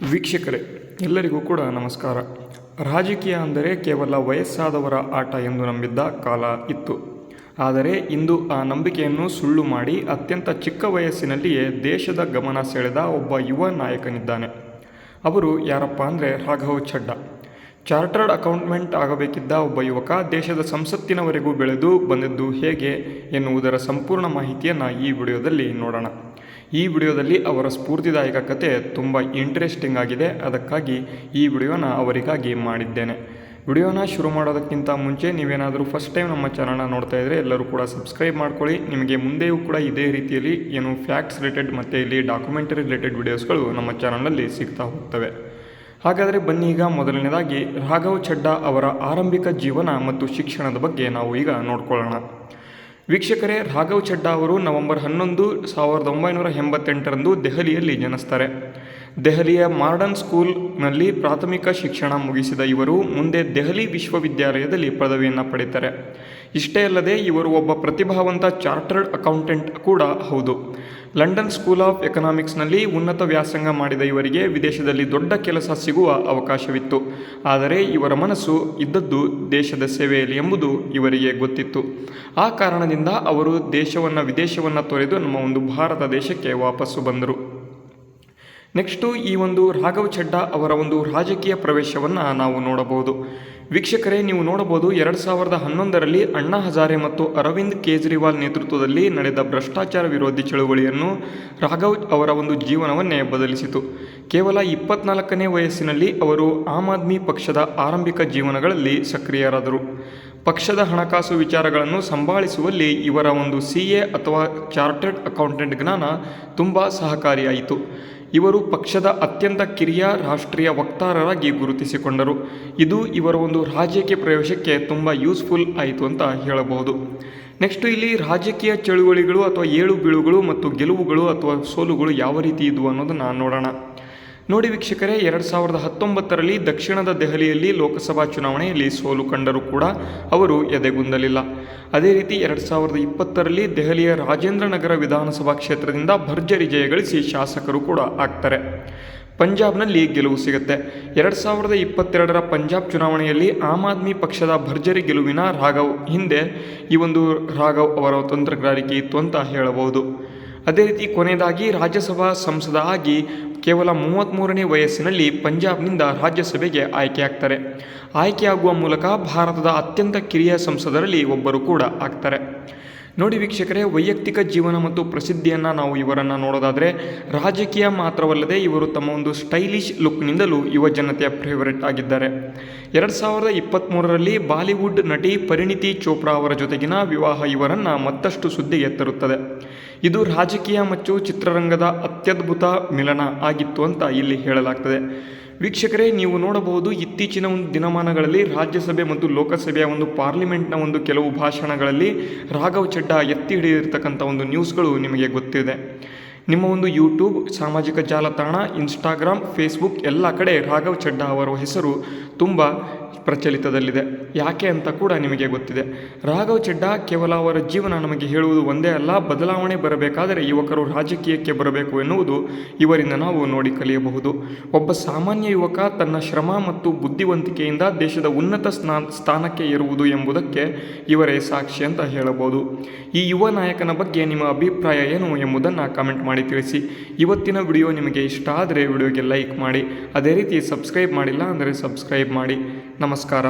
ವೀಕ್ಷಕರೇ, ಎಲ್ಲರಿಗೂ ಕೂಡ ನಮಸ್ಕಾರ. ರಾಜಕೀಯ ಅಂದರೆ ಕೇವಲ ವಯಸ್ಸಾದವರ ಆಟ ಎಂದು ನಂಬಿದ್ದ ಕಾಲ ಇತ್ತು. ಆದರೆ ಇಂದು ಆ ನಂಬಿಕೆಯನ್ನು ಸುಳ್ಳು ಮಾಡಿ ಅತ್ಯಂತ ಚಿಕ್ಕ ವಯಸ್ಸಿನಲ್ಲಿಯೇ ದೇಶದ ಗಮನ ಸೆಳೆದ ಒಬ್ಬ ಯುವ ನಾಯಕನಿದ್ದಾನೆ. ಅವರು ಯಾರಪ್ಪ ಅಂದರೆ ರಾಘವ್ ಛಡ್ಡಾ. ಚಾರ್ಟರ್ಡ್ ಅಕೌಂಟೆಂಟ್ ಆಗಬೇಕಿದ್ದ ಒಬ್ಬ ಯುವಕ ದೇಶದ ಸಂಸತ್ತಿನವರೆಗೂ ಬೆಳೆದು ಬಂದಿದ್ದು ಹೇಗೆ ಎನ್ನುವುದರ ಸಂಪೂರ್ಣ ಮಾಹಿತಿಯನ್ನು ಈ ವಿಡಿಯೋದಲ್ಲಿ ನೋಡೋಣ. ಈ ವಿಡಿಯೋದಲ್ಲಿ ಅವರ ಸ್ಫೂರ್ತಿದಾಯಕ ಕತೆ ತುಂಬ ಇಂಟ್ರೆಸ್ಟಿಂಗ್ ಆಗಿದೆ. ಅದಕ್ಕಾಗಿ ಈ ವಿಡಿಯೋನ ಅವರಿಗಾಗಿ ಮಾಡಿದ್ದೇನೆ. ವಿಡಿಯೋನ ಶುರು ಮಾಡೋದಕ್ಕಿಂತ ಮುಂಚೆ ನೀವೇನಾದರೂ ಫಸ್ಟ್ ಟೈಮ್ ನಮ್ಮ ಚಾನಲ್ನ ನೋಡ್ತಾ ಇದ್ದರೆ ಎಲ್ಲರೂ ಕೂಡ ಸಬ್ಸ್ಕ್ರೈಬ್ ಮಾಡ್ಕೊಳ್ಳಿ. ನಿಮಗೆ ಮುಂದೆಯೂ ಕೂಡ ಇದೇ ರೀತಿಯಲ್ಲಿ ಫ್ಯಾಕ್ಟ್ಸ್ ರಿಲೇಟೆಡ್ ಮತ್ತು ಇಲ್ಲಿ ಡಾಕ್ಯುಮೆಂಟರಿ ರಿಲೇಟೆಡ್ ವಿಡಿಯೋಸ್ಗಳು ನಮ್ಮ ಚಾನಲ್ನಲ್ಲಿ ಸಿಗ್ತಾ ಹೋಗ್ತವೆ. ಹಾಗಾದರೆ ಬನ್ನಿ, ಈಗ ಮೊದಲನೇದಾಗಿ ರಾಘವ್ ಛಡ್ಡಾ ಅವರ ಆರಂಭಿಕ ಜೀವನ ಮತ್ತು ಶಿಕ್ಷಣದ ಬಗ್ಗೆ ನಾವು ಈಗ ನೋಡ್ಕೊಳ್ಳೋಣ. ವೀಕ್ಷಕರೇ, ರಾಘವ್ ಛಡ್ಡಾ ಅವರು ನವೆಂಬರ್ 11, 1988ರಂದು ದೆಹಲಿಯಲ್ಲಿ ಜನಿಸ್ತಾರೆ. ದೆಹಲಿಯ ಮಾಡರ್ನ್ ಸ್ಕೂಲ್ನಲ್ಲಿ ಪ್ರಾಥಮಿಕ ಶಿಕ್ಷಣ ಮುಗಿಸಿದ ಇವರು ಮುಂದೆ ದೆಹಲಿ ವಿಶ್ವವಿದ್ಯಾಲಯದಲ್ಲಿ ಪದವಿಯನ್ನು ಪಡೆಯುತ್ತಾರೆ. ಇಷ್ಟೇ ಅಲ್ಲದೆ ಇವರು ಒಬ್ಬ ಪ್ರತಿಭಾವಂತ ಚಾರ್ಟರ್ಡ್ ಅಕೌಂಟೆಂಟ್ ಕೂಡ ಹೌದು. ಲಂಡನ್ ಸ್ಕೂಲ್ ಆಫ್ ಎಕನಾಮಿಕ್ಸ್ನಲ್ಲಿ ಉನ್ನತ ವ್ಯಾಸಂಗ ಮಾಡಿದ ಇವರಿಗೆ ವಿದೇಶದಲ್ಲಿ ದೊಡ್ಡ ಕೆಲಸ ಸಿಗುವ ಅವಕಾಶವಿತ್ತು. ಆದರೆ ಇವರ ಮನಸ್ಸು ಇದ್ದದ್ದು ದೇಶದ ಸೇವೆಯಲ್ಲಿ ಎಂಬುದು ಇವರಿಗೆ ಗೊತ್ತಿತ್ತು. ಆ ಕಾರಣದಿಂದ ಅವರು ವಿದೇಶವನ್ನು ತೊರೆದು ನಮ್ಮ ಭಾರತ ದೇಶಕ್ಕೆ ವಾಪಸ್ಸು ಬಂದರು. ನೆಕ್ಸ್ಟು ಈ ರಾಘವ್ ಛಡ್ಡಾ ಅವರ ರಾಜಕೀಯ ಪ್ರವೇಶವನ್ನು ನಾವು ನೋಡಬಹುದು. ವೀಕ್ಷಕರೇ, ನೀವು ನೋಡಬಹುದು 2011ರಲ್ಲಿ ಅಣ್ಣಾ ಹಜಾರೆ ಮತ್ತು ಅರವಿಂದ್ ಕೇಜ್ರಿವಾಲ್ ನೇತೃತ್ವದಲ್ಲಿ ನಡೆದ ಭ್ರಷ್ಟಾಚಾರ ವಿರೋಧಿ ಚಳುವಳಿಯನ್ನು ರಾಘವ್ ಅವರ ಜೀವನವನ್ನೇ ಬದಲಿಸಿತು. ಕೇವಲ 24ನೇ ವಯಸ್ಸಿನಲ್ಲಿ ಅವರು ಆಮ್ ಆದ್ಮಿ ಪಕ್ಷದ ಆರಂಭಿಕ ಜೀವನಗಳಲ್ಲಿ ಸಕ್ರಿಯರಾದರು. ಪಕ್ಷದ ಹಣಕಾಸು ವಿಚಾರಗಳನ್ನು ಸಂಭಾಳಿಸುವಲ್ಲಿ ಇವರ CA ಅಥವಾ ಚಾರ್ಟರ್ಡ್ ಅಕೌಂಟೆಂಟ್ ಜ್ಞಾನ ತುಂಬ ಸಹಕಾರಿಯಾಯಿತು. ಇವರು ಪಕ್ಷದ ಅತ್ಯಂತ ಕಿರಿಯ ರಾಷ್ಟ್ರೀಯ ವಕ್ತಾರರಾಗಿ ಗುರುತಿಸಿಕೊಂಡರು. ಇದು ಇವರ ರಾಜಕೀಯ ಪ್ರವೇಶಕ್ಕೆ ತುಂಬ ಯೂಸ್ಫುಲ್ ಆಯಿತು ಅಂತ ಹೇಳಬಹುದು. ನೆಕ್ಸ್ಟು ಇಲ್ಲಿ ರಾಜಕೀಯ ಚಳುವಳಿಗಳು ಅಥವಾ ಏಳು ಬೀಳುಗಳು ಮತ್ತು ಗೆಲುವುಗಳು ಅಥವಾ ಸೋಲುಗಳು ಯಾವ ರೀತಿ ಇದ್ವು ಅನ್ನೋದನ್ನು ನೋಡೋಣ. ನೋಡಿ ವೀಕ್ಷಕರೇ, 2019ರಲ್ಲಿ ದಕ್ಷಿಣದ ದೆಹಲಿಯಲ್ಲಿ ಲೋಕಸಭಾ ಚುನಾವಣೆಯಲ್ಲಿ ಸೋಲು ಕಂಡರೂ ಕೂಡ ಅವರು ಎದೆಗುಂದಲಿಲ್ಲ. ಅದೇ ರೀತಿ 2020ರಲ್ಲಿ ದೆಹಲಿಯ ರಾಜೇಂದ್ರ ನಗರ ವಿಧಾನಸಭಾ ಕ್ಷೇತ್ರದಿಂದ ಭರ್ಜರಿ ಜಯ ಗಳಿಸಿ ಶಾಸಕರು ಕೂಡ ಆಗ್ತಾರೆ. ಪಂಜಾಬ್ನಲ್ಲಿ ಗೆಲುವು ಸಿಗುತ್ತೆ. 2022ರ ಪಂಜಾಬ್ ಚುನಾವಣೆಯಲ್ಲಿ ಆಮ್ ಆದ್ಮಿ ಪಕ್ಷದ ಭರ್ಜರಿ ಗೆಲುವಿನ ಹಿಂದೆ ಈ ರಾಘವ್ ಅವರ ತಂತ್ರಗಾರಿಕೆ ಇತ್ತು ಅಂತ ಹೇಳಬಹುದು. ಅದೇ ರೀತಿ ಕೊನೆಯದಾಗಿ ರಾಜ್ಯಸಭಾ ಸಂಸದ ಆಗಿ ಕೇವಲ 33ನೇ ವಯಸ್ಸಿನಲ್ಲಿ ಪಂಜಾಬ್ನಿಂದ ರಾಜ್ಯಸಭೆಗೆ ಆಯ್ಕೆಯಾಗ್ತಾರೆ. ಆಯ್ಕೆಯಾಗುವ ಮೂಲಕ ಭಾರತದ ಅತ್ಯಂತ ಕಿರಿಯ ಸಂಸದರಲ್ಲಿ ಒಬ್ಬರು ಕೂಡ ಆಗ್ತಾರೆ. ನೋಡಿ ವೀಕ್ಷಕರೇ, ವೈಯಕ್ತಿಕ ಜೀವನ ಮತ್ತು ಪ್ರಸಿದ್ಧಿಯನ್ನು ನಾವು ಇವರನ್ನು ನೋಡೋದಾದರೆ ರಾಜಕೀಯ ಮಾತ್ರವಲ್ಲದೆ ಇವರು ತಮ್ಮ ಸ್ಟೈಲಿಶ್ ಲುಕ್ನಿಂದಲೂ ಯುವ ಜನತೆಯ ಫೇವರೆಟ್ ಆಗಿದ್ದಾರೆ. 2023ರಲ್ಲಿ ಬಾಲಿವುಡ್ ನಟಿ ಪರಿಣಿತಿ ಚೋಪ್ರಾ ಅವರ ಜೊತೆಗಿನ ವಿವಾಹ ಇವರನ್ನು ಮತ್ತಷ್ಟು ಸುದ್ದಿಗೆ ತರುತ್ತದೆ. ಇದು ರಾಜಕೀಯ ಮತ್ತು ಚಿತ್ರರಂಗದ ಅತ್ಯದ್ಭುತ ಮಿಲನ ಆಗಿತ್ತು ಅಂತ ಇಲ್ಲಿ ಹೇಳಲಾಗ್ತದೆ. ವೀಕ್ಷಕರೇ, ನೀವು ನೋಡಬಹುದು ಇತ್ತೀಚಿನ ದಿನಮಾನಗಳಲ್ಲಿ ರಾಜ್ಯಸಭೆ ಮತ್ತು ಲೋಕಸಭೆಯ ಪಾರ್ಲಿಮೆಂಟ್ನ ಕೆಲವು ಭಾಷಣಗಳಲ್ಲಿ ರಾಘವ್ ಛಡ್ಡಾ ಎತ್ತಿ ಹಿಡಿದಿರ್ತಕ್ಕಂಥ ನ್ಯೂಸ್ಗಳು ನಿಮಗೆ ಗೊತ್ತಿದೆ. ನಿಮ್ಮ ಯೂಟ್ಯೂಬ್, ಸಾಮಾಜಿಕ ಜಾಲತಾಣ, ಇನ್ಸ್ಟಾಗ್ರಾಮ್, ಫೇಸ್ಬುಕ್ ಎಲ್ಲ ಕಡೆ ರಾಘವ್ ಛಡ್ಡಾ ಅವರ ಹೆಸರು ತುಂಬ ಪ್ರಚಲಿತದಲ್ಲಿದೆ. ಯಾಕೆ ಅಂತ ಕೂಡ ನಿಮಗೆ ಗೊತ್ತಿದೆ. ರಾಘವ್ ಛಡ್ಡಾ ಕೇವಲ ಅವರ ಜೀವನ ನಮಗೆ ಹೇಳುವುದು ಒಂದೇ ಅಲ್ಲ, ಬದಲಾವಣೆ ಬರಬೇಕಾದರೆ ಯುವಕರು ರಾಜಕೀಯಕ್ಕೆ ಬರಬೇಕು ಎನ್ನುವುದು ಇವರಿಂದ ನಾವು ನೋಡಿ ಕಲಿಯಬಹುದು. ಒಬ್ಬ ಸಾಮಾನ್ಯ ಯುವಕ ತನ್ನ ಶ್ರಮ ಮತ್ತು ಬುದ್ಧಿವಂತಿಕೆಯಿಂದ ದೇಶದ ಉನ್ನತ ಸ್ಥಾನಕ್ಕೆ ಏರುವುದು ಎಂಬುದಕ್ಕೆ ಇವರೇ ಸಾಕ್ಷಿ ಅಂತ ಹೇಳಬಹುದು. ಈ ಯುವ ನಾಯಕನ ಬಗ್ಗೆ ನಿಮ್ಮ ಅಭಿಪ್ರಾಯ ಏನು ಎಂಬುದನ್ನು ಕಾಮೆಂಟ್ ಮಾಡಿ ತಿಳಿಸಿ. ಇವತ್ತಿನ ವಿಡಿಯೋ ನಿಮಗೆ ಇಷ್ಟ ಆದರೆ ವಿಡಿಯೋಗೆ ಲೈಕ್ ಮಾಡಿ. ಅದೇ ರೀತಿ ಸಬ್ಸ್ಕ್ರೈಬ್ ಮಾಡಿಲ್ಲ ಅಂದರೆ ಸಬ್ಸ್ಕ್ರೈಬ್ ಮಾಡಿ. ನಮಸ್ಕಾರ.